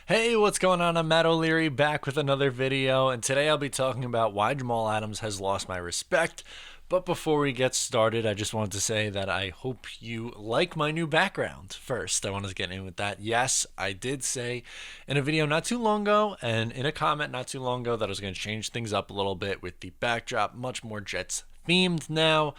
Hey, what's going on? I'm Matt O'Leary back with another video, and today I'll be talking about why Jamal Adams has lost my respect. But before we get started, I just wanted to say that I hope you like my new background. First, I wanted to get in with that. Yes, I did say in a video not too long ago and in a comment not too long ago that I was going to change things up a little bit with the backdrop, much more Jets themed now.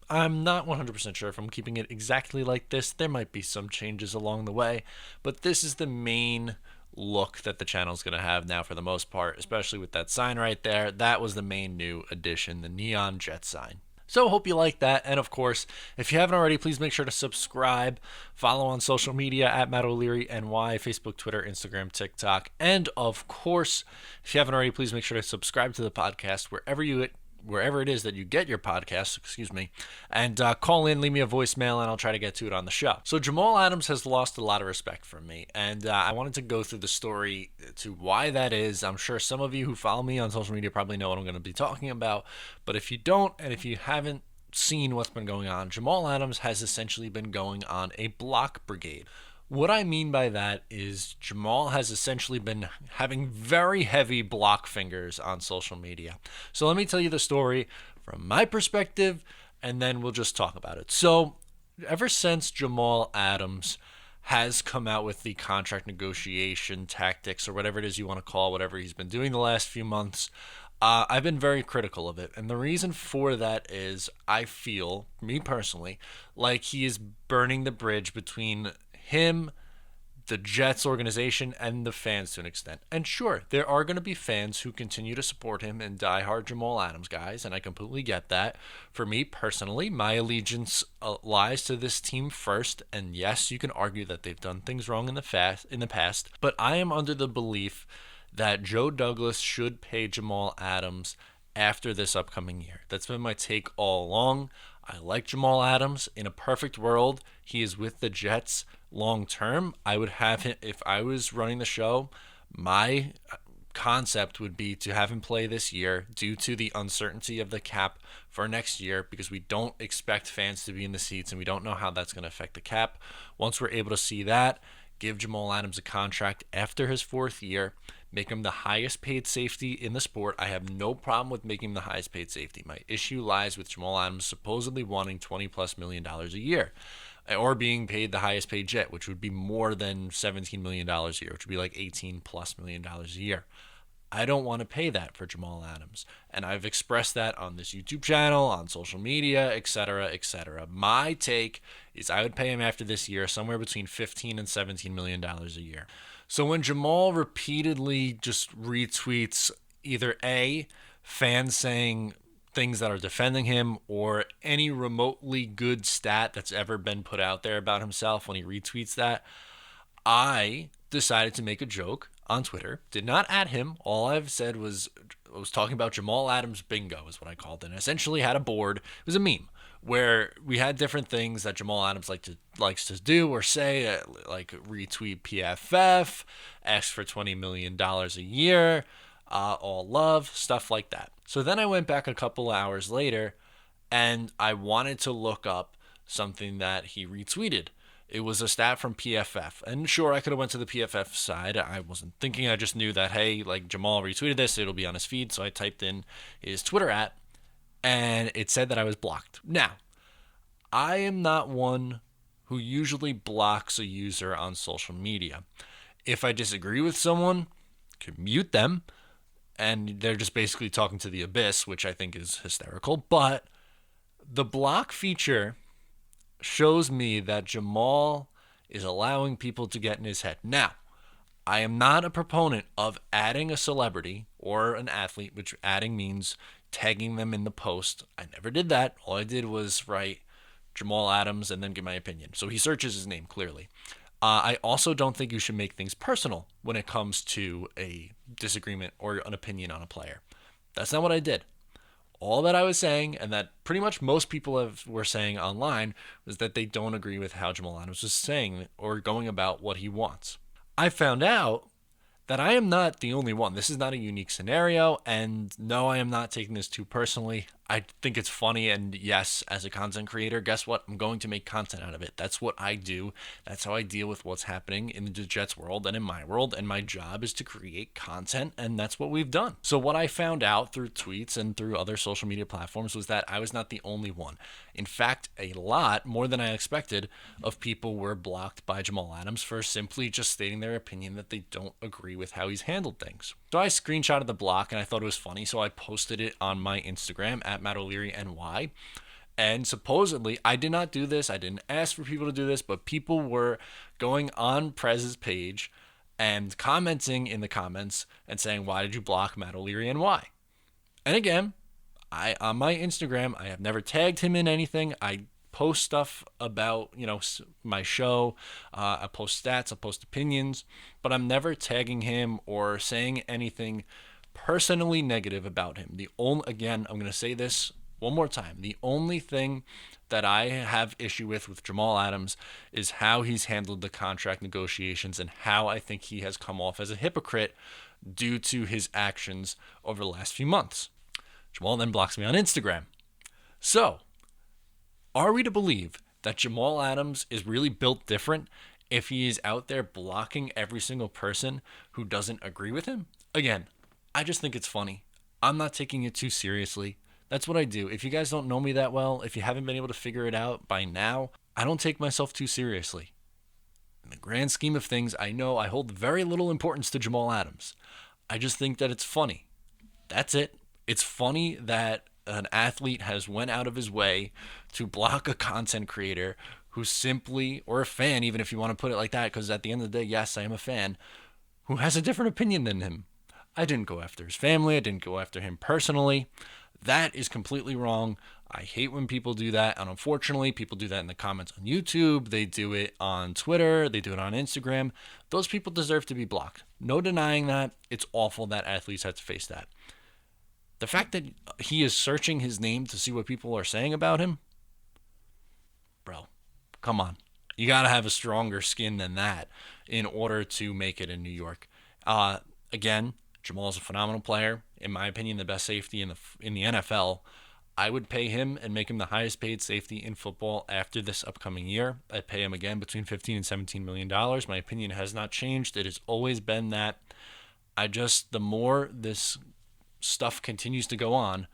I'm not 100% sure if I'm keeping it exactly like this. There might be some changes along the way, but this is the main look that the channel is going to have now for the most part, especially with that sign right there. That was the main new addition, the neon jet sign. So hope you like that. And of course, if you haven't already, please make sure to subscribe, follow on social media at Matt O'Leary NY, Facebook, Twitter, Instagram, TikTok. And of course, if you haven't already, please make sure to subscribe to the podcast wherever it is that you get your podcasts, and call in, leave me a voicemail, and I'll try to get to it on the show. So Jamal Adams has lost a lot of respect from me, and I wanted to go through the story to why that is. I'm sure some of you who follow me on social media probably know what I'm going to be talking about, but if you don't, and if you haven't seen what's been going on, Jamal Adams has essentially been going on a block brigade. What I mean by that is Jamal has essentially been having very heavy block fingers on social media. So let me tell you the story from my perspective, and then we'll just talk about it. So ever since Jamal Adams has come out with the contract negotiation tactics, or whatever it is you want to call whatever he's been doing the last few months, I've been very critical of it. And the reason for that is I feel, me personally, like he is burning the bridge between him, the Jets organization, and the fans to an extent. And sure, there are going to be fans who continue to support him and diehard Jamal Adams guys, and I completely get that. For me personally, my allegiance lies to this team first, and yes, you can argue that they've done things wrong in the past, but I am under the belief that Joe Douglas should pay Jamal Adams after this upcoming year. That's been my take all along. I like Jamal Adams. In a perfect world, he is with the Jets long term. I would have him, if I was running the show, my concept would be to have him play this year due to the uncertainty of the cap for next year, because we don't expect fans to be in the seats and we don't know how that's going to affect the cap. Once we're able to see that, give Jamal Adams a contract after his fourth year, make him the highest paid safety in the sport. I have no problem with making him the highest paid safety. My issue lies with Jamal Adams supposedly wanting $20+ million a year, or being paid the highest paid Jet, which would be more than $17 million a year, which would be like $18+ million a year. I don't want to pay that for Jamal Adams, and I've expressed that on this YouTube channel, on social media, etc., etc. My take is I would pay him after this year somewhere between $15 and $17 million a year. So when Jamal repeatedly just retweets either A, fans saying things that are defending him, or any remotely good stat that's ever been put out there about himself, when he retweets that, I decided to make a joke on Twitter. Did not at him. All I've said was, I was talking about Jamal Adams bingo is what I called it. And essentially had a board. It was a meme where we had different things that Jamal Adams likes to do or say, like retweet PFF, ask for $20 million a year, all love, stuff like that. So then I went back a couple hours later and I wanted to look up something that he retweeted. It was a stat from PFF. And sure, I could have went to the PFF side. I wasn't thinking. I just knew that, hey, like Jamal retweeted this, it'll be on his feed. So I typed in his Twitter and it said that I was blocked. Now, I am not one who usually blocks a user on social media. If I disagree with someone, I can mute them, and they're just basically talking to the abyss, which I think is hysterical. But the block feature shows me that Jamal is allowing people to get in his head. Now, I am not a proponent of adding a celebrity or an athlete, which adding means tagging them in the post. I never did that. All I did was write Jamal Adams and then give my opinion. So he searches his name clearly. I also don't think you should make things personal when it comes to a disagreement or an opinion on a player. That's not what I did. All that I was saying, and that pretty much most people were saying online, was that they don't agree with how Jamal Adams was saying or going about what he wants. I found out that I am not the only one. This is not a unique scenario, and no, I am not taking this too personally. I think it's funny, and yes, as a content creator, guess what? I'm going to make content out of it. That's what I do. That's how I deal with what's happening in the Jets world and in my world. And my job is to create content, and that's what we've done. So what I found out through tweets and through other social media platforms was that I was not the only one. In fact, a lot more than I expected of people were blocked by Jamal Adams for simply just stating their opinion that they don't agree with how he's handled things. So I screenshotted the block and I thought it was funny, so I posted it on my Instagram at Matt O'Leary NY. And supposedly, I did not do this. I didn't ask for people to do this, but people were going on Prez's page and commenting in the comments and saying, "Why did you block Matt O'Leary NY?" And again, I on my Instagram, I have never tagged him in anything. I post stuff about my show. I post stats. I post opinions, but I'm never tagging him or saying anything personally negative about him. Again, I'm going to say this one more time. The only thing that I have issue with Jamal Adams is how he's handled the contract negotiations and how I think he has come off as a hypocrite due to his actions over the last few months. Jamal then blocks me on Instagram. So, are we to believe that Jamal Adams is really built different if he is out there blocking every single person who doesn't agree with him? Again, I just think it's funny. I'm not taking it too seriously. That's what I do. If you guys don't know me that well, if you haven't been able to figure it out by now, I don't take myself too seriously. In the grand scheme of things, I know I hold very little importance to Jamal Adams. I just think that it's funny. That's it. It's funny that an athlete has went out of his way to block a content creator who simply, or a fan, even if you want to put it like that, because at the end of the day, yes, I am a fan, who has a different opinion than him. I didn't go after his family. I didn't go after him personally. That is completely wrong. I hate when people do that. And unfortunately, people do that in the comments on YouTube. They do it on Twitter. They do it on Instagram. Those people deserve to be blocked. No denying that. It's awful that athletes have to face that. The fact that he is searching his name to see what people are saying about him, bro, come on. You got to have a stronger skin than that in order to make it in New York. Again, Jamal is a phenomenal player. In my opinion, the best safety in the NFL. I would pay him and make him the highest paid safety in football after this upcoming year. I'd pay him again between $15 and $17 million. My opinion has not changed. It has always been that. The more this stuff continues to go on,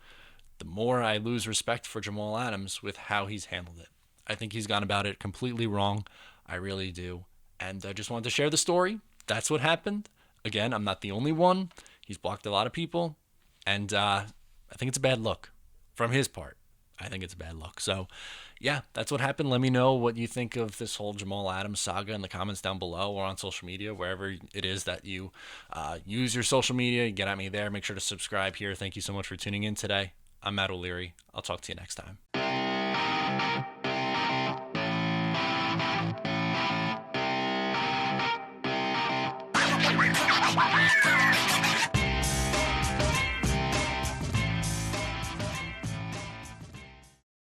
the more I lose respect for Jamal Adams with how he's handled it. I think he's gone about it completely wrong. I really do. And I just wanted to share the story. That's what happened. Again, I'm not the only one. He's blocked a lot of people. And I think it's a bad look from his part. I think it's a bad look. So, yeah, that's what happened. Let me know what you think of this whole Jamal Adams saga in the comments down below or on social media, wherever it is that you use your social media. Get at me there. Make sure to subscribe here. Thank you so much for tuning in today. I'm Matt O'Leary. I'll talk to you next time.